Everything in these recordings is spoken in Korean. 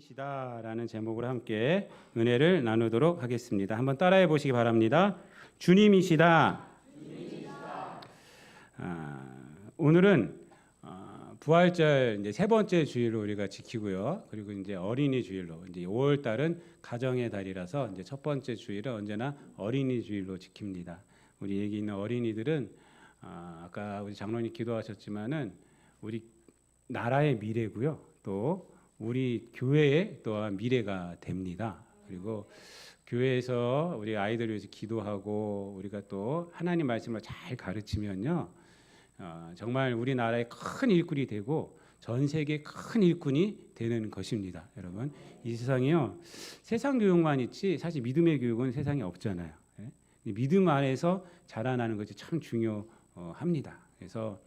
주님이시다라는 제목으로 함께 은혜를 나누도록 하겠습니다. 한번 따라해 보시기 바랍니다. 주님이시다. 오늘은 부활절 이제 세 번째 주일로 우리가 지키고요. 그리고 이제 어린이 주일로 이제 5월 달은 가정의 달이라서 이제 첫 번째 주일은 언제나 어린이 주일로 지킵니다. 우리 여기 있는 어린이들은 아까 우리 장로님 기도하셨지만은 우리 나라의 미래고요. 또 우리 교회의 또한 미래가 됩니다. 그리고 교회에서 우리 아이들을 위해서 기도하고 우리가 또 하나님 말씀을 잘 가르치면요, 정말 우리나라의 큰 일꾼이 되고 전 세계 큰 일꾼이 되는 것입니다. 여러분, 이 세상이요, 세상 교육만 있지 사실 믿음의 교육은 세상에 없잖아요. 믿음 안에서 자라나는 것이 참 중요합니다. 그래서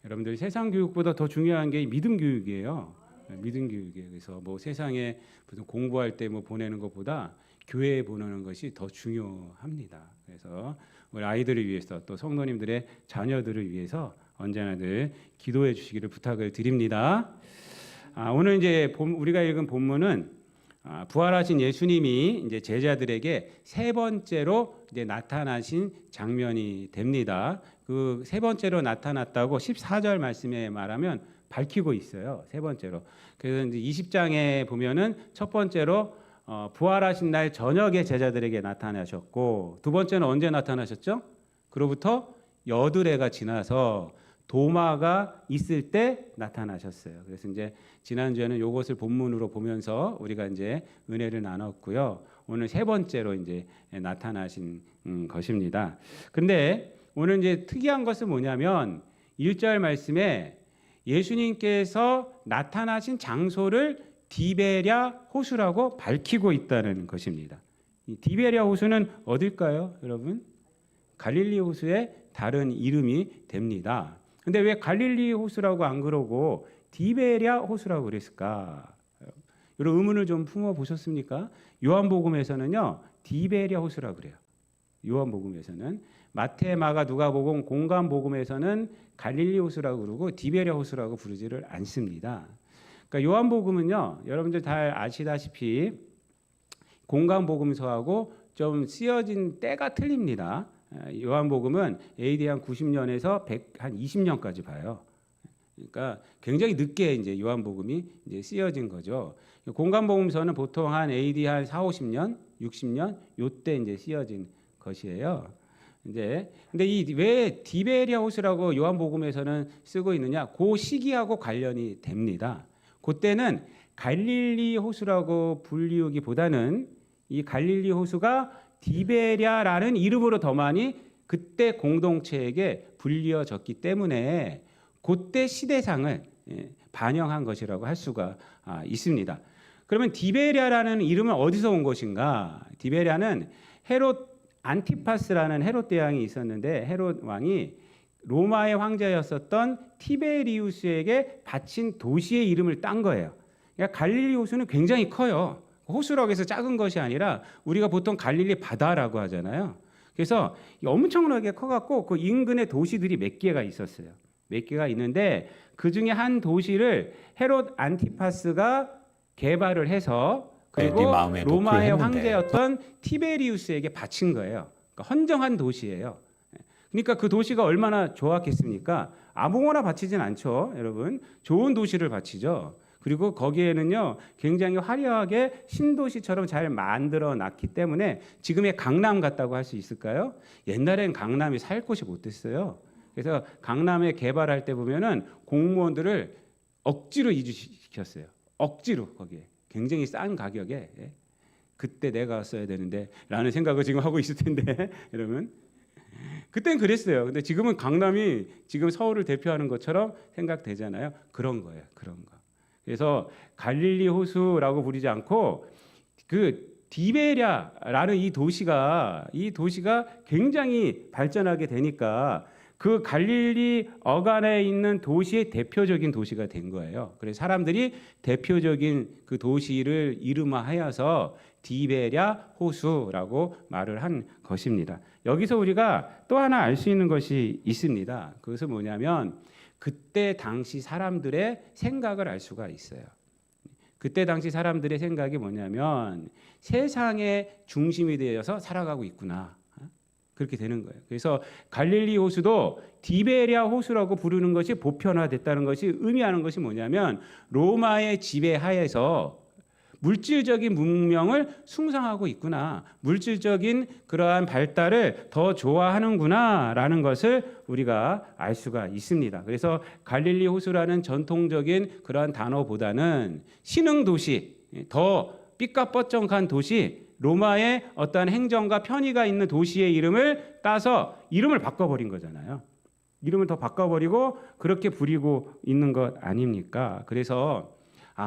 여러분들 세상 교육보다 더 중요한 게 믿음 교육이에요. 믿음 교육이에요. 그래서 뭐 세상에 무슨 공부할 때 뭐 보내는 것보다 교회에 보내는 것이 더 중요합니다. 그래서 우리 아이들을 위해서 또 성도님들의 자녀들을 위해서 언제나 늘 기도해 주시기를 부탁을 드립니다. 오늘 이제 우리가 읽은 본문은 부활하신 예수님이 이제 제자들에게 세 번째로 이제 나타나신 장면이 됩니다. 그 세 번째로 나타났다고 14절 말씀에 말하면 밝히고 있어요. 세 번째로. 그래서 이제 20장에 보면은 첫 번째로 부활하신 날 저녁에 제자들에게 나타나셨고, 두 번째는 언제 나타나셨죠? 그로부터 여드레가 지나서 도마가 있을 때 나타나셨어요. 그래서 이제 지난주에는 이것을 본문으로 보면서 우리가 이제 은혜를 나눴고요. 오늘 세 번째로 이제 나타나신 것입니다. 근데 오늘 이제 특이한 것은 뭐냐면 1절 말씀에 예수님께서 나타나신 장소를 디베랴 호수라고 밝히고 있다는 것입니다. 이 디베랴 호수는 어딜까요, 여러분? 갈릴리 호수의 다른 이름이 됩니다. 근데 왜 갈릴리 호수라고 안 그러고 디베랴 호수라고 그랬을까? 이런 의문을 좀 품어 보셨습니까? 요한복음에서는요, 디베랴 호수라고 그래요. 요한복음에서는. 마태, 마가, 누가복음, 공관복음에서는 갈릴리 호수라고 그러고 디베랴 호수라고 부르지를 않습니다. 그러니까 요한복음은요, 여러분들 다 아시다시피 공관복음서하고 좀 쓰여진 때가 틀립니다. 요한복음은 AD 한 90년에서 120년까지 봐요. 그러니까 굉장히 늦게 이제 요한복음이 이제 쓰여진 거죠. 공관복음서는 보통 한 AD 한 4, 50년, 60년 요때 이제 쓰여진 것이에요. 이제 근데 이 왜 디베랴 호수라고 요한복음에서는 쓰고 있느냐? 그 시기하고 관련이 됩니다. 그때는 갈릴리 호수라고 불리우기보다는 이 갈릴리 호수가 디베랴라는 이름으로 더 많이 그때 공동체에게 불리어졌기 때문에 그때 시대상을 반영한 것이라고 할 수가 있습니다. 그러면 디베랴라는 이름은 어디서 온 것인가? 디베랴는 헤롯 안티파스라는 헤롯 대왕이 있었는데, 헤롯 왕이 로마의 황제였었던 티베리우스에게 바친 도시의 이름을 딴 거예요. 그러니까 갈릴리 호수는 굉장히 커요. 호수라고 해서 작은 것이 아니라 우리가 보통 갈릴리 바다라고 하잖아요. 그래서 엄청나게 커갖고 그 인근의 도시들이 몇 개가 있었어요. 몇 개가 있는데 그 중에 한 도시를 헤롯 안티파스가 개발을 해서 그리고 로마의 황제였던 티베리우스에게 바친 거예요. 그러니까 헌정한 도시예요. 그러니까 그 도시가 얼마나 좋았겠습니까? 아무거나 바치진 않죠, 여러분. 좋은 도시를 바치죠. 그리고 거기에는요, 굉장히 화려하게 신도시처럼 잘 만들어 놨기 때문에 지금의 강남 같다고 할 수 있을까요? 옛날엔 강남이 살 곳이 못 됐어요. 그래서 강남에 개발할 때 보면은 공무원들을 억지로 이주시켰어요. 억지로 거기에. 굉장히 싼 가격에. 그때 내가 써야 되는데 라는 생각을 지금 하고 있을 텐데 여러분, 그땐 그랬어요. 근데 지금은 강남이 지금 서울을 대표하는 것처럼 생각되잖아요. 그런 거예요. 그런 거. 그래서 갈릴리 호수라고 부르지 않고 그 디베랴라는 이 도시가 굉장히 발전하게 되니까 그 갈릴리 어간에 있는 도시의 대표적인 도시가 된 거예요. 그래서 사람들이 대표적인 그 도시를 이름화하여서 디베랴 호수라고 말을 한 것입니다. 여기서 우리가 또 하나 알 수 있는 것이 있습니다. 그것은 뭐냐면 그때 당시 사람들의 생각을 알 수가 있어요. 그때 당시 사람들의 생각이 뭐냐면 세상의 중심이 되어서 살아가고 있구나. 그렇게 되는 거예요. 그래서 갈릴리 호수도 디베랴 호수라고 부르는 것이 보편화됐다는 것이 의미하는 것이 뭐냐면 로마의 지배하에서 물질적인 문명을 숭상하고 있구나. 물질적인 그러한 발달을 더 좋아하는구나라는 것을 우리가 알 수가 있습니다. 그래서 갈릴리 호수라는 전통적인 그러한 단어보다는 신흥 도시, 더 삐까뻔쩍한 도시, 로마의 어떠한 행정과 편의가 있는 도시의 이름을 따서 이름을 바꿔버린 거잖아요. 이름을 더 바꿔버리고 그렇게 부리고 있는 것 아닙니까? 그래서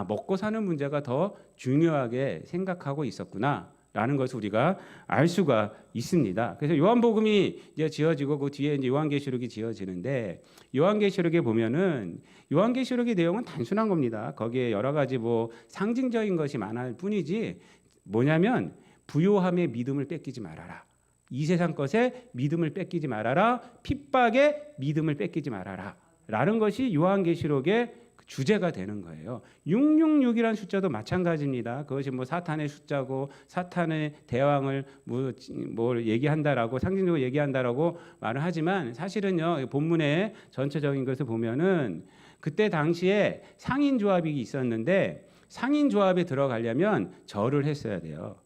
먹고 사는 문제가 더 중요하게 생각하고 있었구나라는 것을 우리가 알 수가 있습니다. 그래서 요한복음이 이제 지어지고 그 뒤에 이제 요한계시록이 지어지는데 요한계시록에 보면은 요한계시록의 내용은 단순한 겁니다. 거기에 여러 가지 뭐 상징적인 것이 많을 뿐이지 뭐냐면 부요함의 믿음을 뺏기지 말아라. 이 세상 것에 믿음을 뺏기지 말아라. 핍박에 믿음을 뺏기지 말아라. 라는 것이 요한계시록의 주제가 되는 거예요. 666이라는 숫자도 마찬가지입니다. 그것이 뭐 사탄의 숫자고 사탄의 대왕을 뭘 얘기한다라고 상징적으로 얘기한다라고 말을 하지만 사실은요. 본문의 전체적인 것을 보면은 그때 당시에 상인 조합이 있었는데 상인 조합에 들어가려면 절을 했어야 돼요.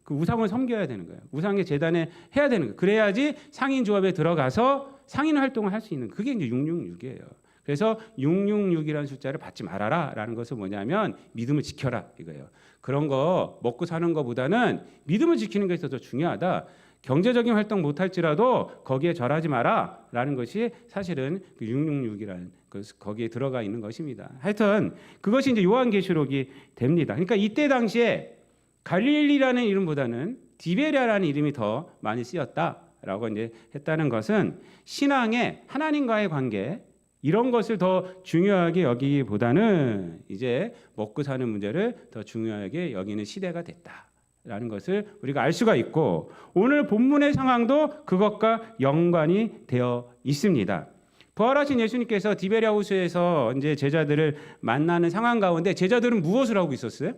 그 우상을 섬겨야 되는 거예요. 우상의 제단에 해야 되는 거예요. 그래야지 상인 조합에 들어가서 상인 활동을 할 수 있는 그게 이제 666이에요. 그래서 666이라는 숫자를 받지 말아라라는 것은 뭐냐면 믿음을 지켜라 이거예요. 그런 거 먹고 사는 것보다는 믿음을 지키는 게 더 중요하다. 경제적인 활동 못할지라도 거기에 절하지 마라라는 것이 사실은 그 666이라는 거기에 들어가 있는 것입니다. 하여튼 그것이 이제 요한계시록이 됩니다. 그러니까 이때 당시에 갈릴리라는 이름보다는 디베랴라는 이름이 더 많이 쓰였다라고 이제 했다는 것은 신앙의 하나님과의 관계 이런 것을 더 중요하게 여기기보다는 이제 먹고 사는 문제를 더 중요하게 여기는 시대가 됐다라는 것을 우리가 알 수가 있고 오늘 본문의 상황도 그것과 연관이 되어 있습니다. 부활하신 예수님께서 디베랴 호수에서 이제 제자들을 만나는 상황 가운데 제자들은 무엇을 하고 있었어요?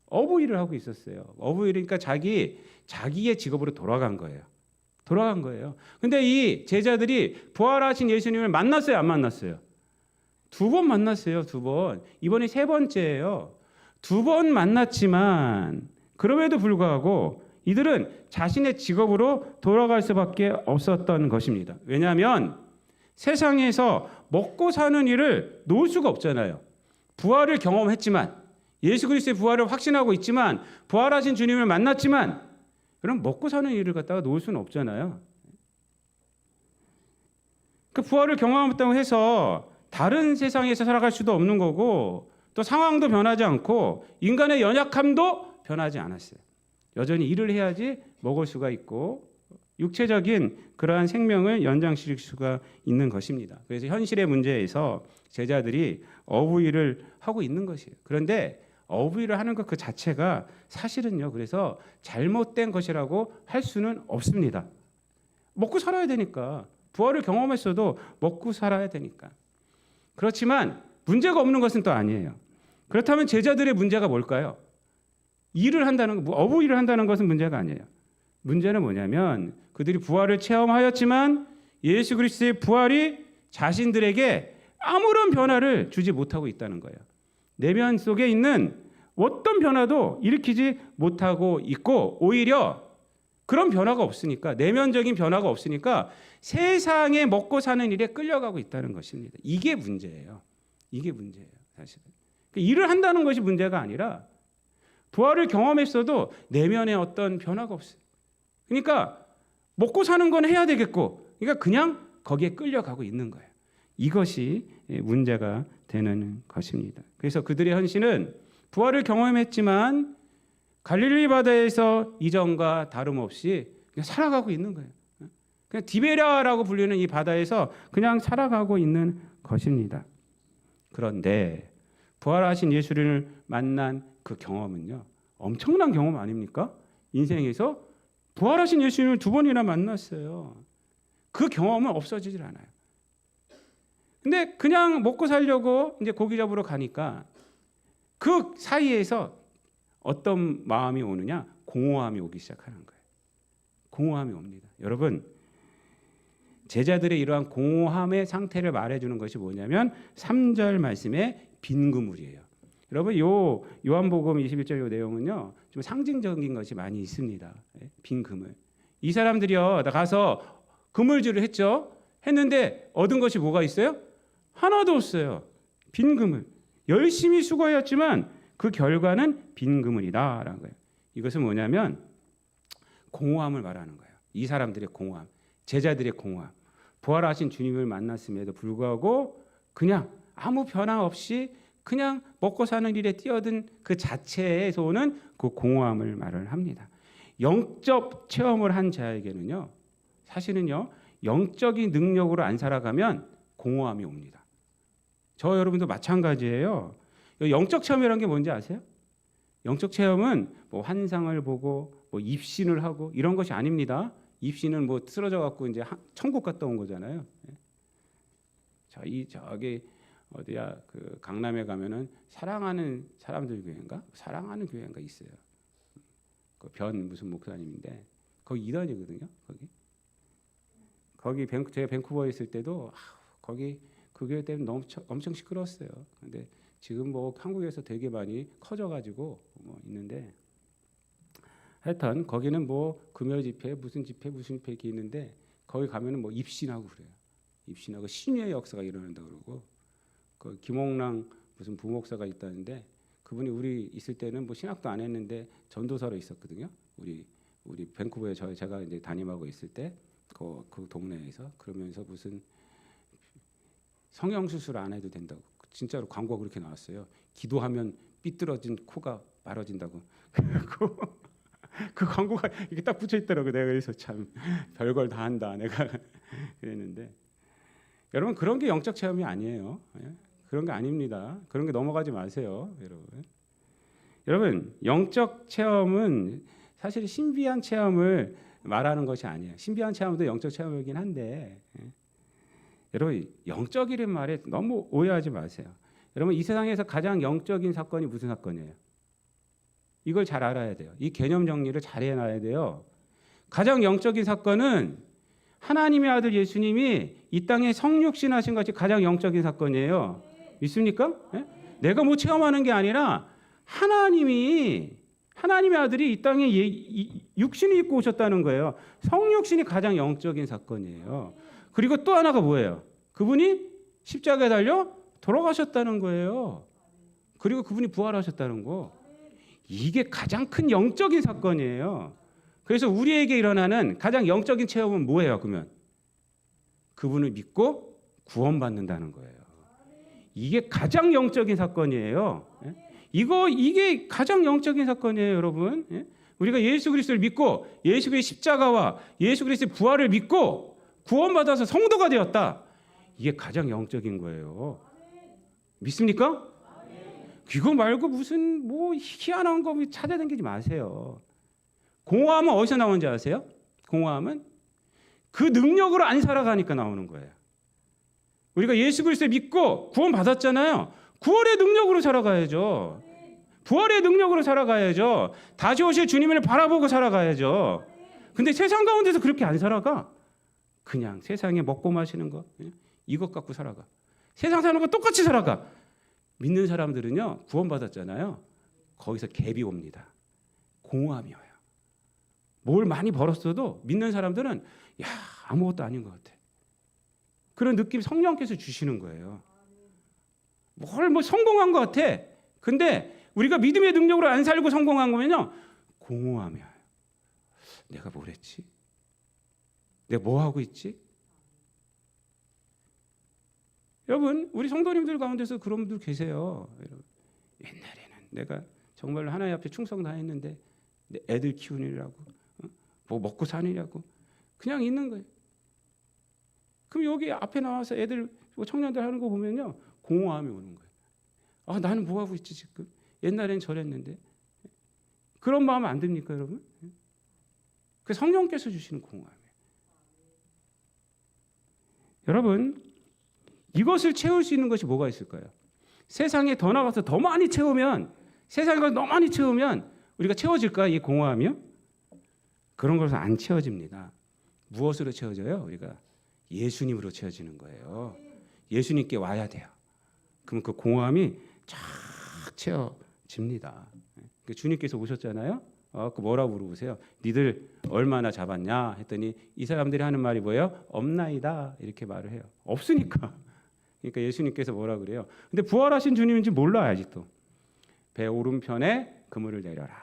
어부일을 하고 있었어요. 어부일이니까 자기의 직업으로 돌아간 거예요. 근데 이 제자들이 부활하신 예수님을 만났어요, 안 만났어요? 2번 만났어요, 2번. 이번이 3번째예요. 2번 만났지만 그럼에도 불구하고 이들은 자신의 직업으로 돌아갈 수밖에 없었던 것입니다. 왜냐하면 세상에서 먹고 사는 일을 놓을 수가 없잖아요. 부활을 경험했지만 예수 그리스도의 부활을 확신하고 있지만 부활하신 주님을 만났지만 그럼 먹고 사는 일을 갖다가 놓을 수는 없잖아요. 그 부활을 경험했다고 해서 다른 세상에서 살아갈 수도 없는 거고 또 상황도 변하지 않고 인간의 연약함도 변하지 않았어요. 여전히 일을 해야지 먹을 수가 있고 육체적인 그러한 생명을 연장시킬 수가 있는 것입니다. 그래서 현실의 문제에서 제자들이 어부일을 하고 있는 것이에요. 그런데 어부일을 하는 것 그 자체가 사실은요. 그래서 잘못된 것이라고 할 수는 없습니다. 먹고 살아야 되니까. 부활을 경험했어도 먹고 살아야 되니까. 그렇지만 문제가 없는 것은 또 아니에요. 그렇다면 제자들의 문제가 뭘까요? 어부일을 한다는 것은 문제가 아니에요. 문제는 뭐냐면 그들이 부활을 체험하였지만 예수 그리스도의 부활이 자신들에게 아무런 변화를 주지 못하고 있다는 거예요. 내면 속에 있는 어떤 변화도 일으키지 못하고 있고 오히려 그런 변화가 없으니까 내면적인 변화가 없으니까 세상에 먹고 사는 일에 끌려가고 있다는 것입니다. 이게 문제예요. 사실은. 일을 한다는 것이 문제가 아니라 부활을 경험했어도 내면에 어떤 변화가 없어요. 그러니까 먹고 사는 건 해야 되겠고 그러니까 그냥 거기에 끌려가고 있는 거예요. 이것이 문제가 되는 것입니다. 그래서 그들의 현실은 부활을 경험했지만 갈릴리 바다에서 이전과 다름없이 그냥 살아가고 있는 거예요. 그냥 디베랴라고 불리는 이 바다에서 그냥 살아가고 있는 것입니다. 그런데 부활하신 예수를 만난 그 경험은요. 엄청난 경험 아닙니까? 인생에서 부활하신 예수님을 2번이나 만났어요. 그 경험은 없어지질 않아요. 근데 그냥 먹고 살려고 이제 고기 잡으러 가니까 그 사이에서 어떤 마음이 오느냐? 공허함이 오기 시작하는 거예요. 공허함이 옵니다. 여러분, 제자들의 이러한 공허함의 상태를 말해주는 것이 뭐냐면 3절 말씀의 빈 그물이에요. 여러분, 요한복음 21절 요 내용은요, 좀 상징적인 것이 많이 있습니다. 빈 그물. 이 사람들이요, 가서 그물질을 했는데 얻은 것이 뭐가 있어요? 하나도 없어요. 빈 그물. 열심히 수고했지만 그 결과는 빈 그물이다라는 거예요. 이것은 뭐냐면 공허함을 말하는 거예요. 이 사람들의 공허함, 제자들의 공허함. 부활하신 주님을 만났음에도 불구하고 그냥 아무 변화 없이 그냥 먹고 사는 일에 뛰어든 그 자체에서 오는 그 공허함을 말을 합니다. 영적 체험을 한 자에게는요, 사실은요, 영적인 능력으로 안 살아가면 공허함이 옵니다. 저 여러분도 마찬가지예요. 영적 체험이라는 게 뭔지 아세요? 영적 체험은 뭐 환상을 보고 뭐 입신을 하고 이런 것이 아닙니다. 입신은 뭐 쓰러져 갖고 이제 천국 갔다 온 거잖아요. 저기 어디야, 그 강남에 가면은 사랑하는 사람들 교회인가, 사랑하는 교회인가 있어요. 그 변 무슨 목사님인데 거기 이단이거든요. 거기 제가 밴쿠버에 있을 때도 거기 그 교회 때문에 엄청 시끄러웠어요. 근데 지금 뭐 한국에서 되게 많이 커져가지고 뭐 있는데, 하여튼 거기는 뭐 금요 집회 무슨 집회 이렇게 있는데 거기 가면은 뭐 입신하고 그래요. 입신하고 신유의 역사가 일어난다 그러고, 그 김홍랑 무슨 부목사가 있다는데 그분이 우리 있을 때는 뭐 신학도 안 했는데 전도사로 있었거든요. 우리 밴쿠버에 제가 이제 담임하고 있을 때 그 동네에서, 그러면서 무슨 성형 수술 안 해도 된다고, 진짜로 광고가 그렇게 나왔어요. 기도하면 삐뚤어진 코가 말아진다고. 그 광고가 이렇게 딱 붙여 있더라고. 내가 그래서 참 별걸 다 한다 내가 그랬는데, 여러분 그런 게 영적 체험이 아니에요. 그런 게 아닙니다. 그런 게 넘어가지 마세요, 여러분. 여러분, 영적 체험은 사실 신비한 체험을 말하는 것이 아니에요. 신비한 체험도 영적 체험이긴 한데, 여러분 영적이란 말에 너무 오해하지 마세요. 여러분, 이 세상에서 가장 영적인 사건이 무슨 사건이에요? 이걸 잘 알아야 돼요. 이 개념 정리를 잘 해놔야 돼요. 가장 영적인 사건은 하나님의 아들 예수님이 이 땅에 성육신하신 것이 가장 영적인 사건이에요. 믿습니까? 내가 뭐 체험하는 게 아니라 하나님의 아들이 이 땅에 육신을 입고 오셨다는 거예요. 성육신이 가장 영적인 사건이에요. 그리고 또 하나가 뭐예요? 그분이 십자가에 달려 돌아가셨다는 거예요. 그리고 그분이 부활하셨다는 거. 이게 가장 큰 영적인 사건이에요. 그래서 우리에게 일어나는 가장 영적인 체험은 뭐예요? 그러면 그분을 믿고 구원받는다는 거예요. 이게 가장 영적인 사건이에요. 이게 가장 영적인 사건이에요, 여러분. 우리가 예수 그리스도를 믿고 예수 그리스도의 십자가와 예수 그리스도의 부활을 믿고 구원받아서 성도가 되었다. 이게 가장 영적인 거예요. 믿습니까? 이거 말고 무슨 뭐 희한한 거 찾아다니지 마세요. 공허함은 어디서 나오는지 아세요? 공허함은 그 능력으로 안 살아가니까 나오는 거예요. 우리가 예수 그리스도를 믿고 구원받았잖아요. 구원의 능력으로 살아가야죠. 부활의 능력으로 살아가야죠. 다시 오실 주님을 바라보고 살아가야죠. 근데 세상 가운데서 그렇게 안 살아가. 그냥 세상에 먹고 마시는 거 이것 갖고 살아가. 세상 사는 거 똑같이 살아가. 믿는 사람들은요, 구원받았잖아요. 거기서 갭이 옵니다. 공허함이 와요. 뭘 많이 벌었어도 믿는 사람들은 야, 아무것도 아닌 것 같아. 그런 느낌 성령께서 주시는 거예요. 뭘 성공한 것 같아. 근데 우리가 믿음의 능력으로 안 살고 성공한 거면요, 공허함이 와요. 내가 뭘 했지? 내가 뭐 하고 있지? 여러분, 우리 성도님들 가운데서 그런 분들 계세요. 여러분, 옛날에는 내가 정말 하나님 앞에 충성 다했는데 내 애들 키우느라고, 뭐 먹고 사느냐고 그냥 있는 거예요. 그럼 여기 앞에 나와서 애들, 청년들 하는 거 보면요, 공허함이 오는 거예요. 아, 나는 뭐 하고 있지 지금? 옛날엔 저랬는데. 그런 마음 안 듭니까, 여러분? 그 성령께서 주시는 공허함이에요. 여러분, 이것을 채울 수 있는 것이 뭐가 있을까요? 세상에 더 나가서 더 많이 채우면, 세상에 가서 너무 많이 채우면 우리가 채워질까? 이 공허함이요? 그런 것은 안 채워집니다. 무엇으로 채워져요? 우리가 예수님으로 채워지는 거예요. 예수님께 와야 돼요. 그럼 그 공허함이 쫙 채워집니다. 주님께서 오셨잖아요. 그 뭐라고 물어보세요? 니들 얼마나 잡았냐 했더니 이 사람들이 하는 말이 뭐예요? 없나이다 이렇게 말을 해요. 없으니까. 그러니까 예수님께서 뭐라 그래요? 근데 부활하신 주님인지 몰라요 아직도. 배 오른편에 그물을 내려라.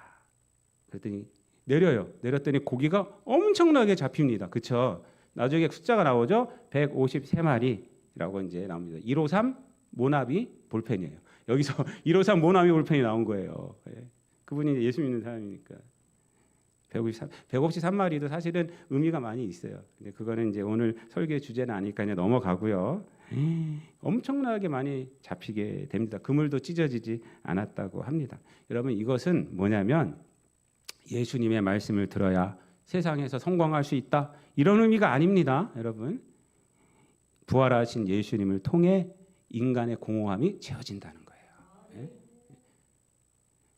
그랬더니 내려요. 내렸더니 고기가 엄청나게 잡힙니다. 그렇죠? 나중에 숫자가 나오죠. 153마리라고 이제 나옵니다. 153 모나비 볼펜이에요. 여기서 153 모나비 볼펜이 나온 거예요. 그분이 예수 믿는 사람이니까. 153마리도 사실은 의미가 많이 있어요. 근데 그거는 이제 오늘 설교 주제는 아니니까 그냥 넘어가고요. 엄청나게 많이 잡히게 됩니다. 그물도 찢어지지 않았다고 합니다. 여러분 이것은 뭐냐면 예수님의 말씀을 들어야 세상에서 성공할 수 있다 이런 의미가 아닙니다. 여러분 부활하신 예수님을 통해 인간의 공허함이 채워진다는 거예요. 네?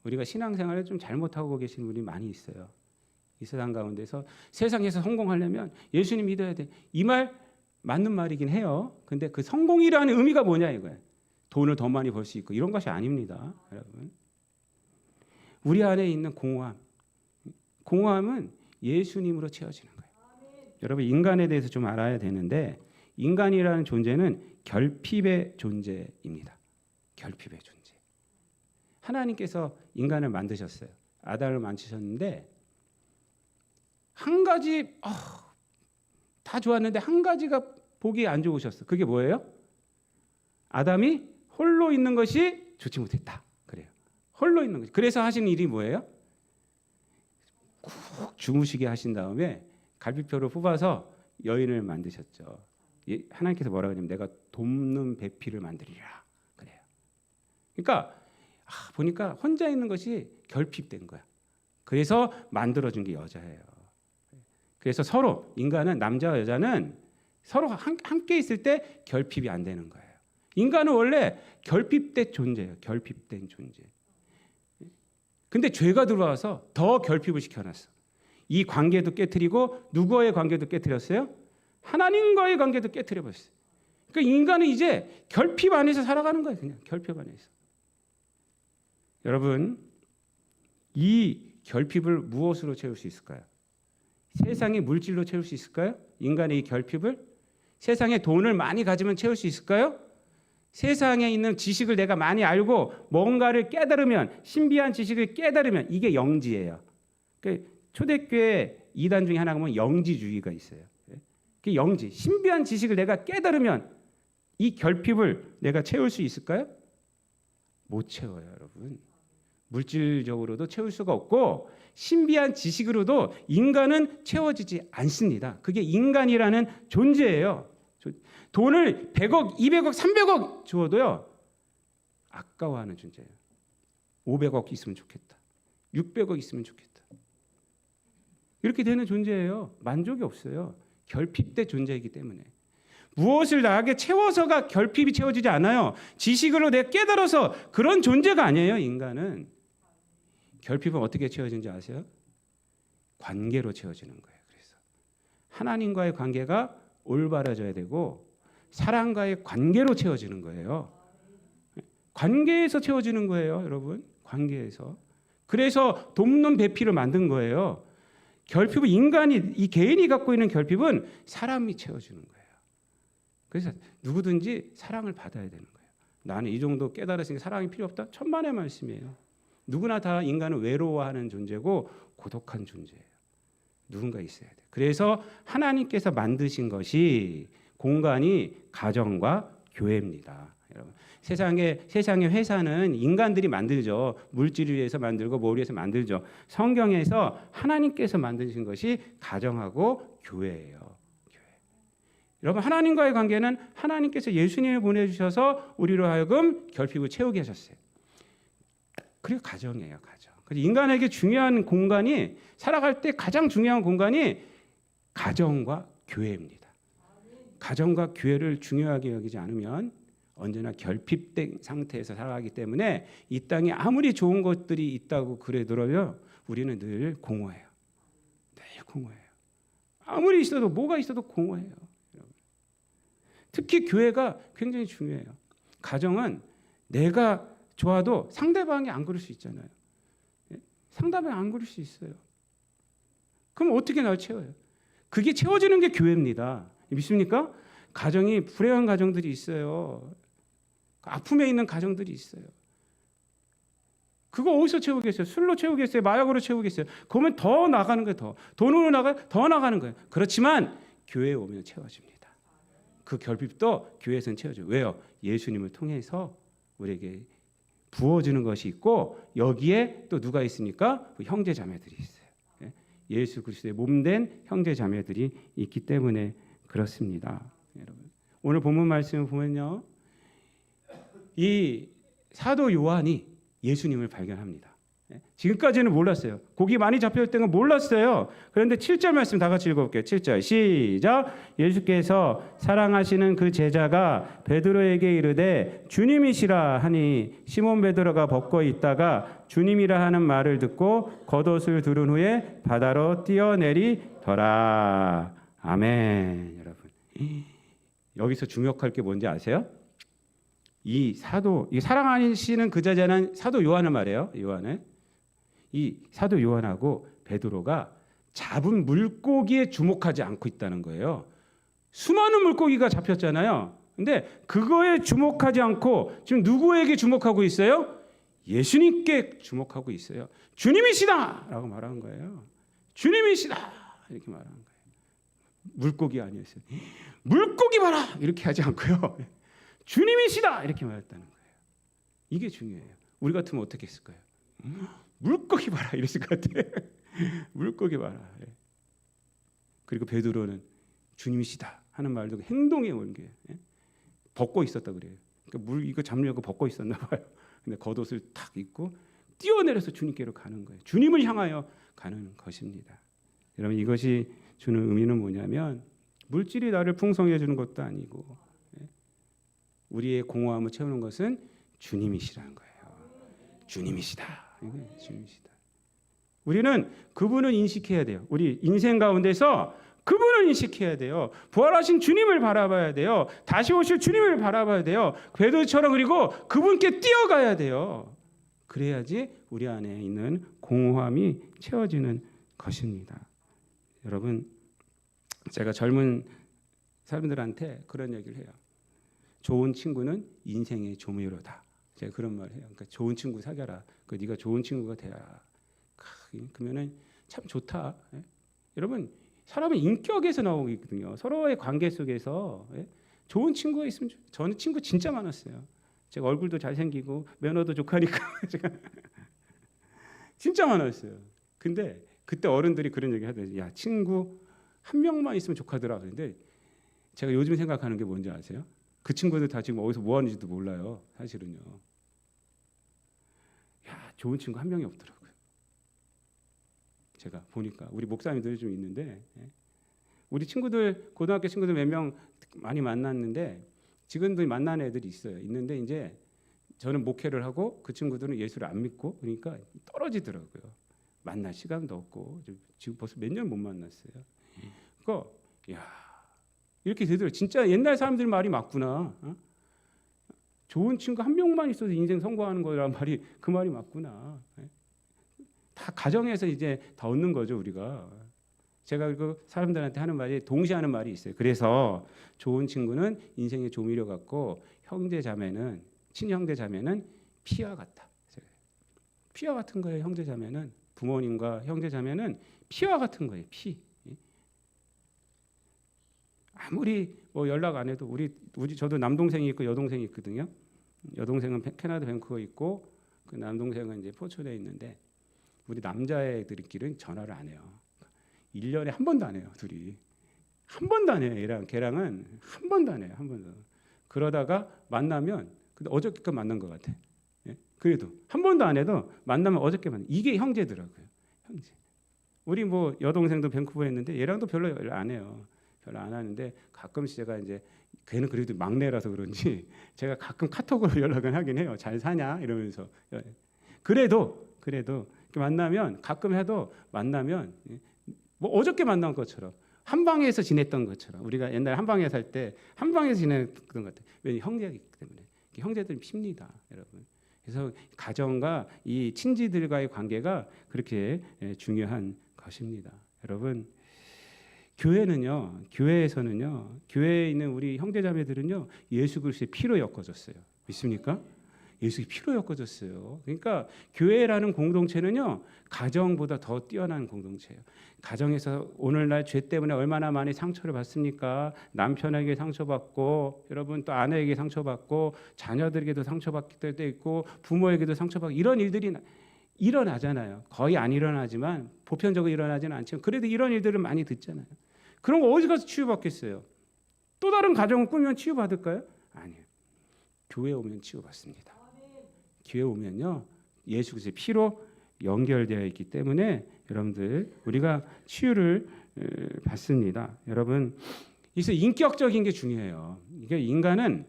우리가 신앙생활을 좀 잘못하고 계시는 분이 많이 있어요. 이 세상 가운데서 세상에서 성공하려면 예수님 믿어야 돼. 이 말 맞는 말이긴 해요. 근데 그 성공이라는 의미가 뭐냐 이거예요. 돈을 더 많이 벌 수 있고 이런 것이 아닙니다. 여러분 우리 안에 있는 공허함은 예수님으로 채워지는 거예요. 여러분 인간에 대해서 좀 알아야 되는데 인간이라는 존재는 결핍의 존재입니다. 결핍의 존재. 하나님께서 인간을 만드셨어요. 아담을 만드셨는데 한 가지 다 좋았는데 한 가지가 보기 안 좋으셨어. 그게 뭐예요? 아담이 홀로 있는 것이 좋지 못했다. 그래요. 홀로 있는 것이. 그래서 하신 일이 뭐예요? 푹 주무시게 하신 다음에 갈비뼈를 뽑아서 여인을 만드셨죠. 하나님께서 뭐라고 하냐면 내가 돕는 배필을 만들리라. 그래요. 그러니까 보니까 혼자 있는 것이 결핍된 거야. 그래서 만들어준 게 여자예요. 그래서 서로 인간은 남자와 여자는 서로 함께 있을 때 결핍이 안 되는 거예요. 인간은 원래 결핍된 존재예요. 결핍된 존재. 근데 죄가 들어와서 더 결핍을 시켜놨어. 이 관계도 깨트리고 누구와의 관계도 깨트렸어요? 하나님과의 관계도 깨트려버렸어요. 그러니까 인간은 이제 결핍 안에서 살아가는 거예요. 그냥 결핍 안에서. 여러분 이 결핍을 무엇으로 채울 수 있을까요? 세상의 물질로 채울 수 있을까요? 인간의 이 결핍을? 세상에 돈을 많이 가지면 채울 수 있을까요? 세상에 있는 지식을 내가 많이 알고 뭔가를 깨달으면 신비한 지식을 깨달으면 이게 영지예요. 그러니까 초대교회 이단 중에 하나가 보면 영지주의가 있어요. 그 영지, 신비한 지식을 내가 깨달으면 이 결핍을 내가 채울 수 있을까요? 못 채워요, 여러분. 물질적으로도 채울 수가 없고 신비한 지식으로도 인간은 채워지지 않습니다. 그게 인간이라는 존재예요. 돈을 100억, 200억, 300억 주어도요. 아까워하는 존재예요. 500억 있으면 좋겠다. 600억 있으면 좋겠다. 이렇게 되는 존재예요. 만족이 없어요. 결핍된 존재이기 때문에. 무엇을 나에게 채워서가 결핍이 채워지지 않아요. 지식으로 내가 깨달아서 그런 존재가 아니에요. 인간은. 결핍은 어떻게 채워지는지 아세요? 관계로 채워지는 거예요. 그래서 하나님과의 관계가 올바라져야 되고 사랑과의 관계로 채워지는 거예요. 관계에서 채워지는 거예요, 여러분. 관계에서. 그래서 돕는 배필을 만든 거예요. 결핍은 이 개인이 갖고 있는 결핍은 사람이 채워주는 거예요. 그래서 누구든지 사랑을 받아야 되는 거예요. 나는 이 정도 깨달았으니까 사랑이 필요 없다? 천만의 말씀이에요. 누구나 다 인간은 외로워하는 존재고 고독한 존재예요. 누군가 있어야 돼요. 그래서 하나님께서 만드신 것이 공간이 가정과 교회입니다. 여러분, 세상의 회사는 인간들이 만들죠. 물질을 위해서 만들고 뭘 위해서 만들죠. 성경에서 하나님께서 만드신 것이 가정하고 교회예요. 교회. 여러분 하나님과의 관계는 하나님께서 예수님을 보내주셔서 우리로 하여금 결핍을 채우게 하셨어요. 그리고 가정이에요. 가정. 그래서 인간에게 중요한 공간이 살아갈 때 가장 중요한 공간이 가정과 교회입니다. 가정과 교회를 중요하게 여기지 않으면 언제나 결핍된 상태에서 살아가기 때문에 이 땅에 아무리 좋은 것들이 있다고 그러더라도 우리는 늘 공허해요. 늘 공허해요. 아무리 있어도 뭐가 있어도 공허해요. 특히 교회가 굉장히 중요해요. 가정은 내가 좋아도 상대방이 안 그럴 수 있잖아요. 상대방이 안 그럴 수 있어요. 그럼 어떻게 날 채워요? 그게 채워지는 게 교회입니다. 믿습니까? 가정이 불행한 가정들이 있어요. 아픔에 있는 가정들이 있어요. 그거 어디서 채우겠어요? 술로 채우겠어요? 마약으로 채우겠어요? 그러면 더 나가는 거예요. 돈으로 더 나가는 거예요. 그렇지만 교회에 오면 채워집니다. 그 결핍도 교회에서는 채워져요. 왜요? 예수님을 통해서 우리에게 부어주는 것이 있고 여기에 또 누가 있습니까? 형제 자매들이 있어요. 예수 그리스도의 몸된 형제 자매들이 있기 때문에 그렇습니다. 여러분, 오늘 본문 말씀을 보면요, 이 사도 요한이 예수님을 발견합니다. 지금까지는 몰랐어요. 고기 많이 잡혀있을 때는 몰랐어요. 그런데 7절 말씀 다 같이 읽어볼게요. 7절 시작. 예수께서 사랑하시는 그 제자가 베드로에게 이르되 주님이시라 하니 시몬 베드로가 벗고 있다가 주님이라 하는 말을 듣고 겉옷을 두른 후에 바다로 뛰어내리더라. 아멘. 여러분, 여기서 주목할 게 뭔지 아세요? 이 사랑하시는 그 제자는 사도 요한을 말해요. 이 사도 요한하고 베드로가 잡은 물고기에 주목하지 않고 있다는 거예요. 수많은 물고기가 잡혔잖아요. 근데 그거에 주목하지 않고 지금 누구에게 주목하고 있어요? 예수님께 주목하고 있어요. 주님이시다! 라고 말하는 거예요. 주님이시다! 이렇게 말하는 거예요. 물고기 아니었어요. 물고기 봐라! 이렇게 하지 않고요. 주님이시다! 이렇게 말했다는 거예요. 이게 중요해요. 우리 같으면 어떻게 했을 거예요? 물고기 봐라! 이랬을 것 같아. 물고기 봐라. 그리고 베드로는 주님이시다 하는 말도 행동에 옮겨요. 벗고 있었다 그래요. 그러니까 물 이거 잡으려고 벗고 있었나 봐요. 근데 겉옷을 탁 입고 뛰어내려서 주님께로 가는 거예요. 주님을 향하여 가는 것입니다. 여러분, 이것이 주는 의미는 뭐냐면 물질이 나를 풍성해 주는 것도 아니고 우리의 공허함을 채우는 것은 주님이시라는 거예요. 주님이시다. 주님이시다. 우리는 그분을 인식해야 돼요. 우리 인생 가운데서 그분을 인식해야 돼요. 부활하신 주님을 바라봐야 돼요. 다시 오실 주님을 바라봐야 돼요. 베드로처럼 그리고 그분께 뛰어가야 돼요. 그래야지 우리 안에 있는 공허함이 채워지는 것입니다. 여러분, 제가 젊은 사람들한테 그런 얘기를 해요. 좋은 친구는 인생의 조미료다. 제가 그런 말을 해요. 그러니까 좋은 친구 사귀어라. 네가 좋은 친구가 돼야. 그러면은 참 좋다. 여러분, 사람은 인격에서 나오거든요. 서로의 관계 속에서 좋은 친구가 있으면 저는 친구 진짜 많았어요. 제가 얼굴도 잘생기고 매너도 좋고하니까 제가 진짜 많았어요. 근데 그때 어른들이 그런 얘기 하더라고요. 야, 친구 한 명만 있으면 좋겠더라. 그런데 제가 요즘 생각하는 게 뭔지 아세요? 그 친구들 다 지금 어디서 뭐 하는지도 몰라요. 사실은요. 야, 좋은 친구 한 명이 없더라고요. 제가 보니까 우리 목사님들이 좀 있는데 우리 친구들 고등학교 친구들 몇 명 많이 만났는데 지금도 만나는 애들이 있어요. 있는데 이제 저는 목회를 하고 그 친구들은 예수를 안 믿고 그러니까 떨어지더라고요. 만날 시간도 없고 지금 벌써 몇 년 못 만났어요. 그러니까 야, 이렇게 되더라고요. 진짜 옛날 사람들 말이 맞구나. 좋은 친구 한 명만 있어도 인생 성공하는 거란 말이 그 말이 맞구나. 다 가정에서 이제 다 얻는 거죠, 우리가. 제가 그 사람들한테 하는 말이 동시하는 말이 있어요. 그래서 좋은 친구는 인생의 조미료 같고 형제 자매는 친형제 자매는 피와 같다. 피와 같은 거예요. 형제 자매는 부모님과 형제 자매는 피와 같은 거예요. 피. 아무리 뭐 연락 안 해도 우리 저도 남동생이 있고 여동생이 있거든요. 여동생은 캐나다 밴쿠버 있고 그 남동생은 이제 포천에 있는데 우리 남자애들끼리는 전화를 안 해요. 1년에 한 번도 안 해요. 둘이. 한 번도 안 해요. 걔랑은 한 번도 안 해요. 한 번도. 그러다가 만나면 근데 어저께껏 만난 것 같아. 그래도 한 번도 안 해도 만나면 어저께 만나. 이게 형제더라고요. 형제. 우리 뭐 여동생도 밴쿠버에 있는데 얘랑도 별로 연락 안 해요. 별로 안 하는데 가끔씩 제가 이제 걔는 그래도 막내라서 그런지 제가 가끔 카톡으로 연락을 하긴 해요. 잘 사냐 이러면서. 그래도 이렇게 만나면 가끔 해도 만나면 뭐 어저께 만난 것처럼 한 방에서 지냈던 것처럼 우리가 옛날에 한 방에 살 때 한 방에서 지냈던 것 같아요. 왜냐 형제가 있기 때문에 형제들이 핍니다, 여러분. 그래서 가정과 이 친지들과의 관계가 그렇게 중요한 것입니다, 여러분. 교회는요, 교회에서는요, 교회에 있는 우리 형제자매들은요, 예수 그리스도의 피로 엮어졌어요. 믿습니까? 예수의 피로 엮어졌어요. 그러니까 교회라는 공동체는요, 가정보다 더 뛰어난 공동체예요. 가정에서 오늘날 죄 때문에 얼마나 많이 상처를 받습니까? 남편에게 상처받고, 여러분 또 아내에게 상처받고, 자녀들에게도 상처받을 때도 있고, 부모에게도 상처받고, 이런 일들이 일어나잖아요. 거의 안 일어나지만 보편적으로 일어나지는 않지만 그래도 이런 일들을 많이 듣잖아요. 그런 거 어디 가서 치유받겠어요? 또 다른 가정을 꾸미면 치유받을까요? 아니에요. 교회 오면 치유받습니다. 교회 오면요, 예수 그리스도의 피로 연결되어 있기 때문에 여러분들 우리가 치유를 받습니다. 여러분, 그래서 인격적인 게 중요해요. 이게 인간은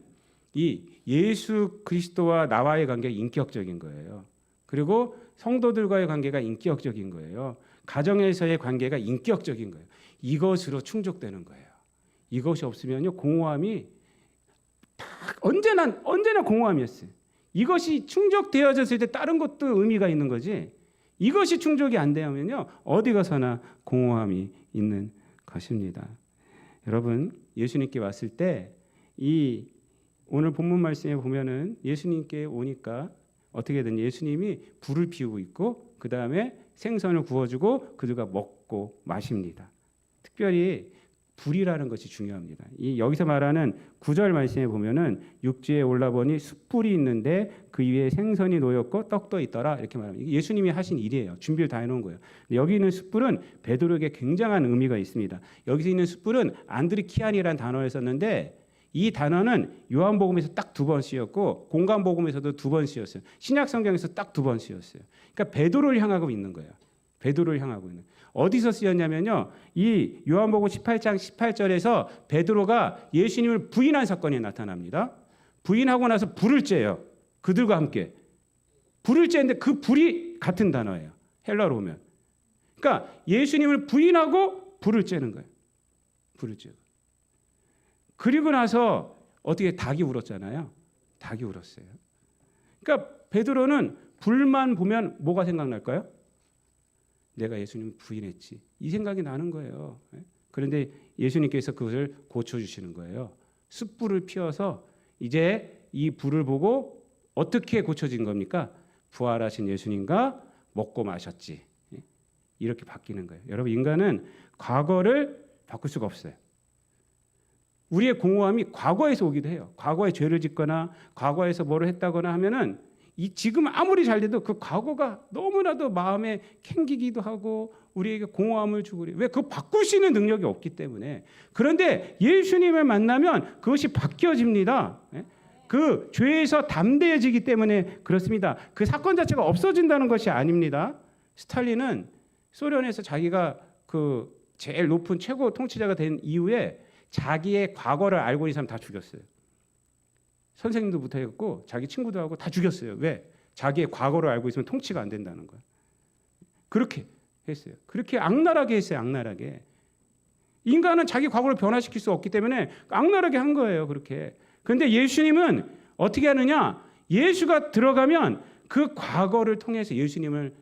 이 예수 그리스도와 나와의 관계가 인격적인 거예요. 그리고 성도들과의 관계가 인격적인 거예요. 가정에서의 관계가 인격적인 거예요. 이것으로 충족되는 거예요. 이것이 없으면요, 공허함이 언제나 공허함이었어요. 이것이 충족되어졌을 때 다른 것도 의미가 있는 거지. 이것이 충족이 안 되면요, 어디 가서나 공허함이 있는 것입니다. 여러분, 예수님께 왔을 때 이 오늘 본문 말씀에 보면은 예수님께 오니까 어떻게든 예수님이 불을 피우고 있고 그 다음에 생선을 구워주고 그들과 먹고 마십니다. 특별히 불이라는 것이 중요합니다. 이 여기서 말하는 9절 말씀에 보면은 육지에 올라보니 숯불이 있는데 그 위에 생선이 놓였고 떡도 있더라 이렇게 말합니다. 예수님이 하신 일이에요. 준비를 다 해놓은 거예요. 여기 있는 숯불은 베드로에게 굉장한 의미가 있습니다. 여기서 있는 숯불은 안드리키안이라는 단어를 썼는데 이 단어는 요한복음에서 딱 2번 쓰였고 공간복음에서도 2번 쓰였어요. 신약성경에서 딱 2번 쓰였어요. 그러니까 베드로를 향하고 있는 거예요. 베드로를 향하고 있는. 어디서 쓰였냐면요, 이 요한복음 18장 18절에서 베드로가 예수님을 부인한 사건이 나타납니다. 부인하고 나서 불을 쬐요. 그들과 함께 불을 쬐는데 그 불이 같은 단어예요. 헬라로 오면. 그러니까 예수님을 부인하고 불을 쬐는 거예요. 불을 쬐고. 그리고 나서 어떻게 닭이 울었잖아요. 닭이 울었어요. 그러니까 베드로는 불만 보면 뭐가 생각날까요? 내가 예수님 부인했지. 이 생각이 나는 거예요. 그런데 예수님께서 그것을 고쳐주시는 거예요. 숯불을 피워서 이제 이 불을 보고 어떻게 고쳐진 겁니까? 부활하신 예수님과 먹고 마셨지. 이렇게 바뀌는 거예요. 여러분, 인간은 과거를 바꿀 수가 없어요. 우리의 공허함이 과거에서 오기도 해요. 과거에 죄를 짓거나 과거에서 뭐를 했다거나 하면은 이 지금 아무리 잘 돼도 그 과거가 너무나도 마음에 캥기기도 하고 우리에게 공허함을 주고 그래요. 왜? 그거 바꿀 수 있는 능력이 없기 때문에. 그런데 예수님을 만나면 그것이 바뀌어집니다. 그 죄에서 담대해지기 때문에 그렇습니다. 그 사건 자체가 없어진다는 것이 아닙니다. 스탈린은 소련에서 자기가 그 제일 높은 최고 통치자가 된 이후에 자기의 과거를 알고 있는 사람 다 죽였어요. 선생님도부터 했고 자기 친구도 하고 다 죽였어요. 왜? 자기의 과거를 알고 있으면 통치가 안 된다는 거예요. 그렇게 했어요. 그렇게 악랄하게 했어요. 악랄하게. 인간은 자기 과거를 변화시킬 수 없기 때문에 악랄하게 한 거예요. 그렇게. 그런데 예수님은 어떻게 하느냐? 예수가 들어가면 그 과거를 통해서 예수님을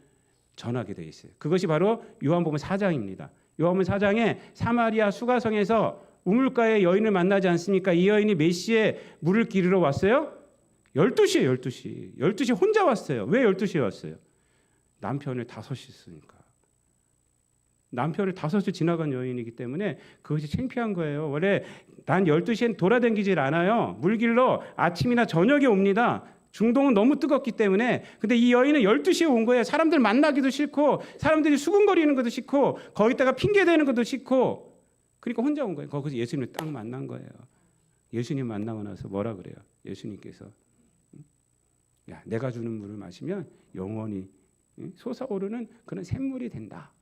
전하게 돼 있어요. 그것이 바로 요한복음 4장입니다. 요한복음 4장에 사마리아 수가성에서 우물가에 여인을 만나지 않습니까? 이 여인이 몇 시에 물을 기르러 왔어요? 12시에 12시. 12시에 혼자 왔어요. 왜 12시에 왔어요? 남편을 5시 있으니까. 남편을 5시 지나간 여인이기 때문에 그것이 창피한 거예요. 원래 난 12시엔 돌아다니질 않아요. 물 길러 아침이나 저녁에 옵니다. 중동은 너무 뜨겁기 때문에. 근데 이 여인은 12시에 온 거예요. 사람들 만나기도 싫고 사람들이 수군거리는 것도 싫고 거기다가 핑계대는 것도 싫고 그러니까 혼자 온 거예요. 거기서 예수님을 딱 만난 거예요. 예수님 만나고 나서 뭐라 그래요? 예수님께서 야, 내가 주는 물을 마시면 영원히 솟아오르는 그런 샘물이 된다.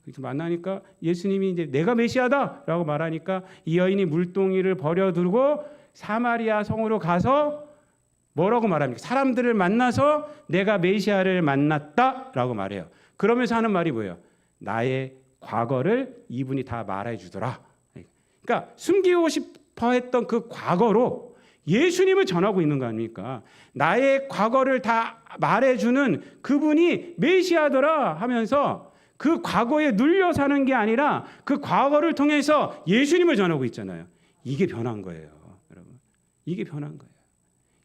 그래서 만나니까 예수님이 이제 내가 메시아다라고 말하니까 이 여인이 물동이를 버려두고 사마리아 성으로 가서 뭐라고 말합니까? 사람들을 만나서 내가 메시아를 만났다라고 말해요. 그러면서 하는 말이 뭐예요? 나의 과거를 이분이 다 말해 주더라. 그러니까 숨기고 싶어 했던 그 과거로 예수님을 전하고 있는 거 아닙니까? 나의 과거를 다 말해주는 그분이 메시아더라 하면서 그 과거에 눌려 사는 게 아니라 그 과거를 통해서 예수님을 전하고 있잖아요. 이게 변한 거예요, 여러분. 이게 변한 거예요.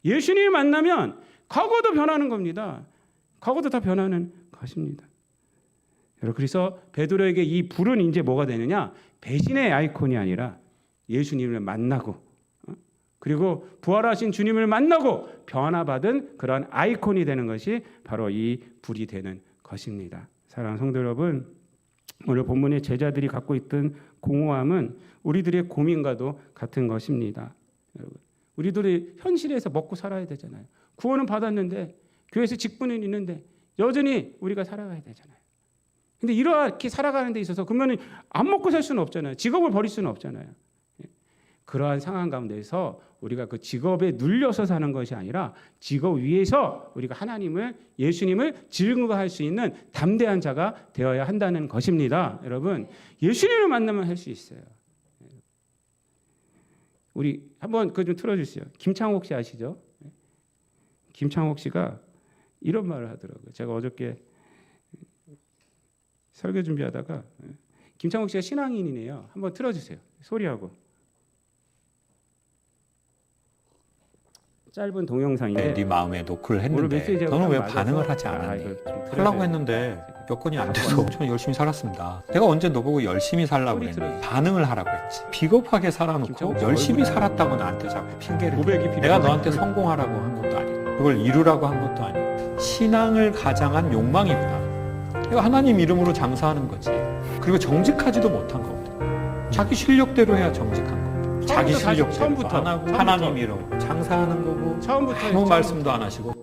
예수님을 만나면 과거도 변하는 겁니다. 과거도 다 변하는 것입니다. 여러분, 그래서 베드로에게 이 불은 이제 뭐가 되느냐? 배신의 아이콘이 아니라 예수님을 만나고 그리고 부활하신 주님을 만나고 변화받은 그런 아이콘이 되는 것이 바로 이 불이 되는 것입니다. 사랑하는 성도 여러분, 오늘 본문의 제자들이 갖고 있던 공허함은 우리들의 고민과도 같은 것입니다. 여러분, 우리들이 현실에서 먹고 살아야 되잖아요. 구원은 받았는데 교회에서 직분은 있는데 여전히 우리가 살아가야 되잖아요. 근데 이렇게 살아가는 데 있어서 그러면 안 먹고 살 수는 없잖아요. 직업을 버릴 수는 없잖아요. 그러한 상황 가운데서 우리가 그 직업에 눌려서 사는 것이 아니라 직업 위에서 우리가 하나님을, 예수님을 증거할 수 있는 담대한 자가 되어야 한다는 것입니다. 여러분, 예수님을 만나면 할 수 있어요. 우리 한번 그거 좀 틀어주세요. 김창옥 씨 아시죠? 김창옥 씨가 이런 말을 하더라고요. 제가 어저께 설교 준비하다가 김창옥 씨가 신앙인이네요. 한번 틀어주세요. 소리하고. 짧은 동영상인데 네 마음에 노크를 했는데 너는 왜 반응을 하지 않았니? 하려고 했는데 여건이 안 돼서 저는 열심히 살았습니다. 내가 언제 너보고 열심히 살라고 그랬니? 반응을 하라고 했지. 비겁하게 살아놓고 열심히 살았다고 나한테 자꾸 핑계를 대. 내가 너한테 성공하라고 한 것도 아니고 그걸 이루라고 한 것도 아니고 신앙을 가장한 욕망이구나. 내가 하나님 이름으로 장사하는 거지. 그리고 정직하지도 못한 거거든. 자기 실력대로 해야 정직한 거거든. 자기 실력대로 안 하고 하나님 이름으로 장사하는 거고 아무 말씀도 안 하시고.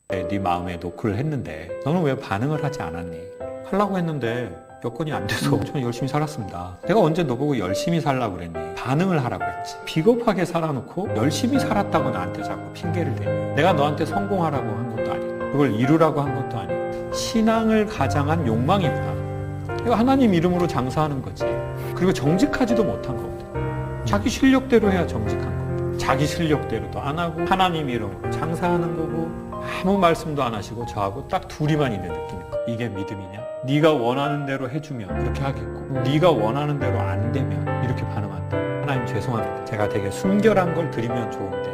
네 마음에 노크를 했는데 너는 왜 반응을 하지 않았니? 하려고 했는데 여건이 안 돼서 저는 열심히 살았습니다. 내가 언제 너보고 열심히 살라고 그랬니? 반응을 하라고 했지. 비겁하게 살아놓고 열심히 살았다고 나한테 자꾸 핑계를 대니. 내가 너한테 성공하라고 한 것도 아니고 그걸 이루라고 한 것도 아니고 신앙을 가장한 욕망이구나. 내가 하나님 이름으로 장사하는 거지. 그리고 정직하지도 못한 거거든. 자기 실력대로 해야 정직한 거거든. 자기 실력대로도 안 하고 하나님 이름으로 장사하는 거고 아무 말씀도 안 하시고 저하고 딱 둘이만 있는 느낌이에요. 이게 믿음이냐? 네가 원하는 대로 해주면 그렇게 하겠고 네가 원하는 대로 안 되면 이렇게 반응한다. 하나님 죄송합니다. 제가 되게 순결한 걸 드리면 좋은데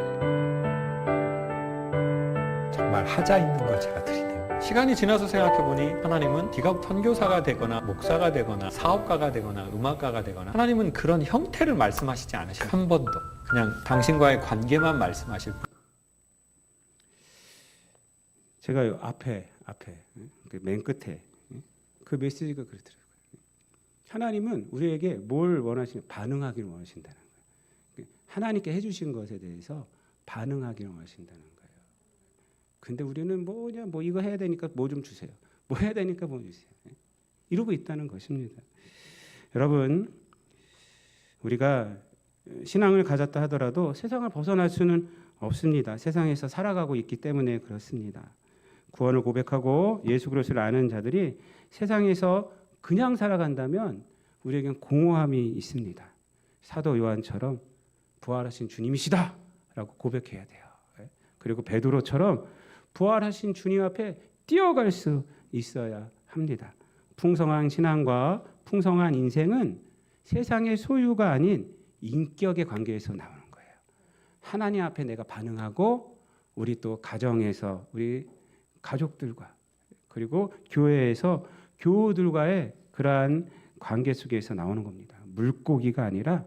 정말 하자 있는 걸 제가 드리네요. 시간이 지나서 생각해보니 하나님은 네가 선교사가 되거나 목사가 되거나 사업가가 되거나 음악가가 되거나 하나님은 그런 형태를 말씀하시지 않으시고 한 번도 그냥 당신과의 관계만 말씀하실 뿐. 제가 앞에 맨 끝에 그 메시지가 그렇더라고요. 하나님은 우리에게 뭘 원하시냐? 반응하기를 원하신다는 거예요. 하나님께 해주신 것에 대해서 반응하기를 원하신다는 거예요. 근데 우리는 뭐 이거 해야 되니까 뭐 좀 주세요. 뭐 해야 되니까 뭐 주세요. 이러고 있다는 것입니다. 여러분, 우리가 신앙을 가졌다 하더라도 세상을 벗어날 수는 없습니다. 세상에서 살아가고 있기 때문에 그렇습니다. 구원을 고백하고 예수 그리스도를 아는 자들이 세상에서 그냥 살아간다면 우리에겐 공허함이 있습니다. 사도 요한처럼 부활하신 주님이시다라고 고백해야 돼요. 그리고 베드로처럼 부활하신 주님 앞에 뛰어갈 수 있어야 합니다. 풍성한 신앙과 풍성한 인생은 세상의 소유가 아닌 인격의 관계에서 나오는 거예요. 하나님 앞에 내가 반응하고 우리 또 가정에서 우리 가족들과 그리고 교회에서 교우들과의 그러한 관계 속에서 나오는 겁니다. 물고기가 아니라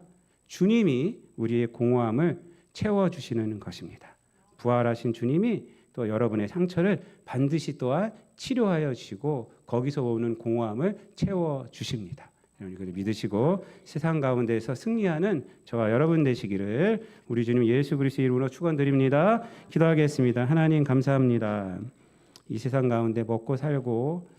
주님이 우리의 공허함을 채워주시는 것입니다. 부활하신 주님이 또 여러분의 상처를 반드시 또한 치료하여 주시고 거기서 오는 공허함을 채워주십니다. 여러분이 믿으시고 세상 가운데에서 승리하는 저와 여러분 되시기를 우리 주님 예수 그리스도의 이름으로 축원드립니다. 기도하겠습니다. 하나님 감사합니다. 이 세상 가운데 먹고 살고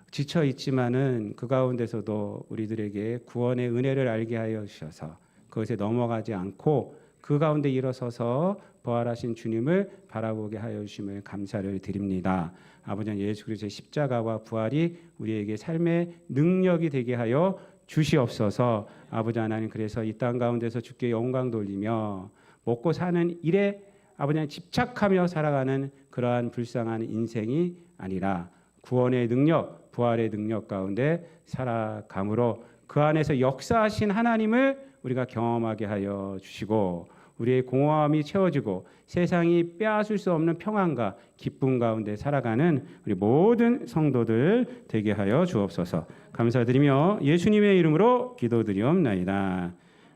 지쳐 있지만은 그 가운데서도 우리들에게 구원의 은혜를 알게 하여 주셔서 그것에 넘어가지 않고 그 가운데 일어서서 부활하신 주님을 바라보게 하여 주심을 감사를 드립니다. 아버지 예수 그리스도의 십자가와 부활이 우리에게 삶의 능력이 되게 하여 주시옵소서. 아버지 하나님, 그래서 이 땅 가운데서 주께 영광 돌리며 먹고 사는 일에 아버지 하나님 집착하며 살아가는 그러한 불쌍한 인생이 아니라 구원의 능력, 부활의 능력 가운데 살아감으로 그 안에서 역사하신 하나님을 우리가 경험하게 하여 주시고 우리의 공허함이 채워지고 세상이 빼앗을 수 없는 평안과 기쁨 가운데 살아가는 우리 모든 성도들 되게 하여 주옵소서. 감사드리며 예수님의 이름으로 기도드리옵나이다.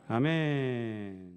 아멘.